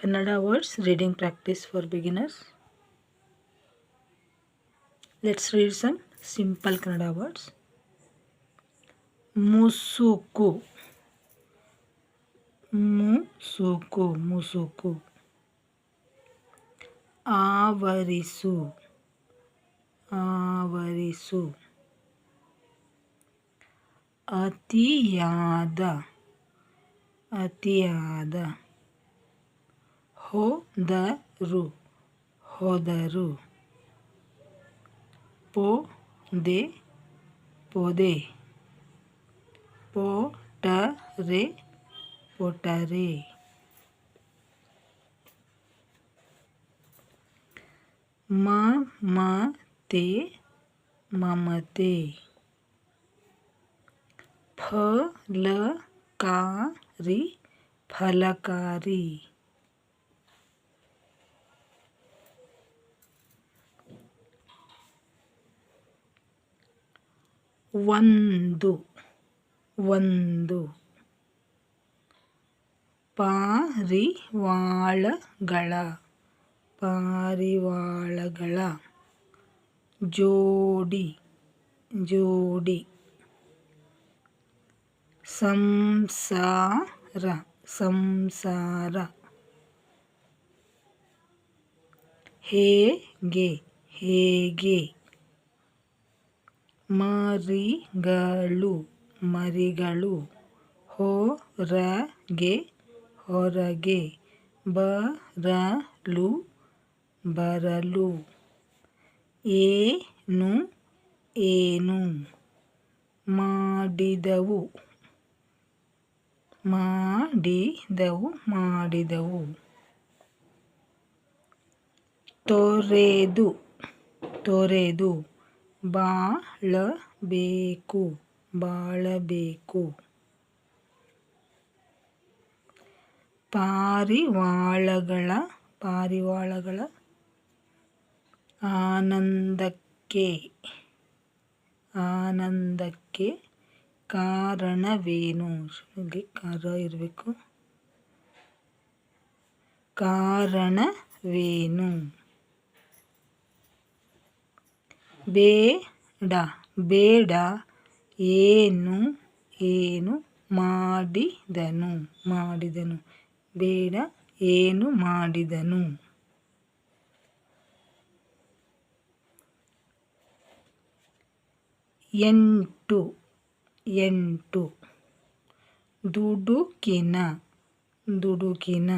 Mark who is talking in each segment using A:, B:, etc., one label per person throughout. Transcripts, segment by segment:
A: Kannada words reading practice for beginners. Let's read some simple Kannada words. Musuku, musuku, musuku. Avarisu, avarisu. ಅತಿಯಾದ, ಅತಿಯಾದ. ಹೋದರು, ಹೋದರು. ಪೊದೆ, ಪೊದೆ. ಪೊಟರೆ, ಪೊಟರೆ. ಮಮತೆ, ಮಮತೆ. ಫಲಕಾರಿ, ಫಲಕಾರಿ. ಒಂದು, ಒಂದು. ಪಾರಿವಾಳಗಳ, ಪಾರಿವಾಳಗಳ. ಜೋಡಿ, ಜೋಡಿ. ಸಂಸಾರ, ಸಂಸಾರ. ಹೇಗೆ, ಹೇಗೆ. ಮರಿಗಳು, ಮರಿಗಳು. ಹೊರಗೆ, ಹೊರಗೆ. ಬರಲು, ಬರಲು. ಏನು, ಏನು. ಮಾಡಿದವು, ಮಾಡಿದವು, ಮಾಡಿದವು. ತೊರೆದು, ತೊರೆದು. ಬಾಳಬೇಕು, ಬಾಳಬೇಕು. ಪಾರಿವಾಳಗಳ, ಪಾರಿವಾಳಗಳ. ಆನಂದಕ್ಕೆ, ಆನಂದಕ್ಕೆ. ಕಾರಣವೇನು, ಇಲ್ಲಿ ಕಾರ ಇರಬೇಕು. ಕಾರಣವೇನು. ಬೇಡ, ಬೇಡ. ಏನು, ಏನು. ಮಾಡಿದನು, ಮಾಡಿದನು. ಬೇಡ, ಏನು ಮಾಡಿದನು. ಎಂಟು, ಎಂಟು. ದುಡುಕಿನ, ದುಡುಕಿನ.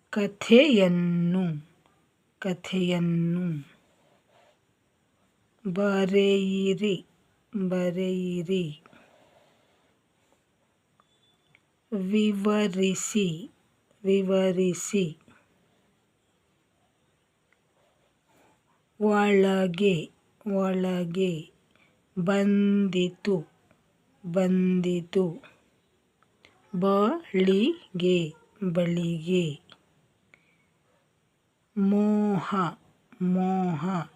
A: ಕಥೆಯನ್ನು, ಕಥೆಯನ್ನು. ಬರೆಯಿರಿ, ಬರೆಯಿರಿ. ವಿವರಿಸಿ, ವಿವರಿಸಿ. ಒಳಗೆ, ಒಳಗೆ. ಬಂದಿತು, ಬಂದಿತು. ಬಳಿಗೆ, ಬಳಿಗೆ. ಮೋಹ, ಮೋಹ.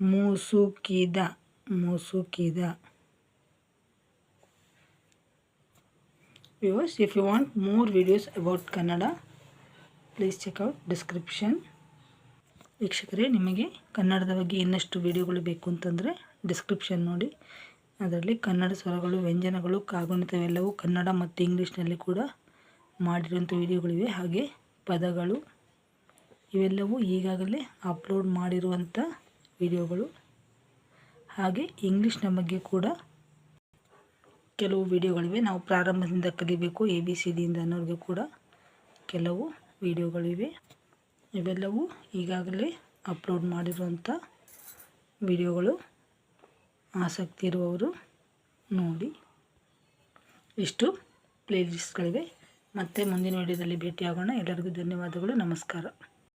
A: ಮುಸುಕಿದ, ಮುಸುಕಿದ. Viewers, if you want more videos about Kannada, please check out description. ವೀಕ್ಷಕರೇ, ನಿಮಗೆ ಕನ್ನಡದ ಬಗ್ಗೆ ಇನ್ನಷ್ಟು ವಿಡಿಯೋಗಳು ಬೇಕು ಅಂತಂದರೆ ಡಿಸ್ಕ್ರಿಪ್ಷನ್ ನೋಡಿ. ಅದರಲ್ಲಿ ಕನ್ನಡ ಸ್ವರಗಳು, ವ್ಯಂಜನಗಳು, ಕಾಗುಣಿತವೆಲ್ಲವೂ ಕನ್ನಡ ಮತ್ತು ಇಂಗ್ಲೀಷ್ನಲ್ಲಿ ಕೂಡ ಮಾಡಿರುವಂಥ ವಿಡಿಯೋಗಳಿವೆ. ಹಾಗೆ ಪದಗಳು ಇವೆಲ್ಲವೂ ಈಗಾಗಲೇ ಅಪ್ಲೋಡ್ ಮಾಡಿರುವಂಥ ವಿಡಿಯೋಗಳು. ಹಾಗೆ ಇಂಗ್ಲೀಷ್ನ ಬಗ್ಗೆ ಕೂಡ ಕೆಲವು ವಿಡಿಯೋಗಳಿವೆ. ನಾವು ಪ್ರಾರಂಭದಿಂದ ಕಲಿಬೇಕು ABCD ಇಂದ ಅನ್ನೋರಿಗೆ ಕೂಡ ಕೆಲವು ವಿಡಿಯೋಗಳಿವೆ. ಇವೆಲ್ಲವೂ ಈಗಾಗಲೇ ಅಪ್ಲೋಡ್ ಮಾಡಿರುವಂಥ ವಿಡಿಯೋಗಳು. ಆಸಕ್ತಿ ಇರುವವರು ನೋಡಿ. ಇಷ್ಟು ಪ್ಲೇಲಿಸ್ಟ್ಗಳಿವೆ. ಮತ್ತೆ ಮುಂದಿನ ವಿಡಿಯೋದಲ್ಲಿ ಭೇಟಿಯಾಗೋಣ. ಎಲ್ಲರಿಗೂ ಧನ್ಯವಾದಗಳು. ನಮಸ್ಕಾರ.